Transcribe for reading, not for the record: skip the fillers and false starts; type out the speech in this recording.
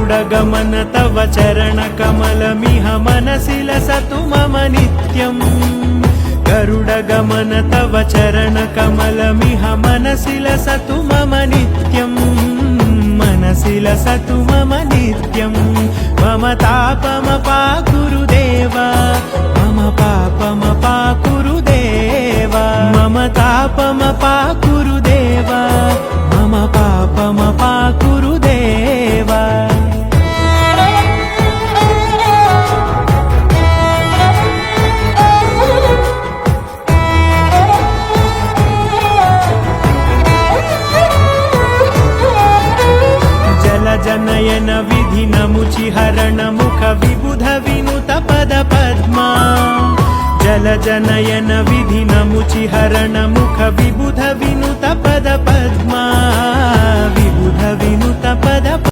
गरुडगमन तव चरणकमलमिह मनसि लसतु मम नित्यम् गरुडगमन तव चरणकमलमिह मनसि लसतु मम नित्यम् मनसि लसतु मम नित्यम् मम तापमपाकुरु देवा मम पापमपाकुरु देवा मम तापमपाकुरु देवा मम पापमपाकुरु देवा जनयन विधि नमुचिहरण मुख विबुध विनुत पद पद्मा जल जनयन विधि नमुचिहरण मुख विबुध विनुत पद पद्मा विबुध विनुत पद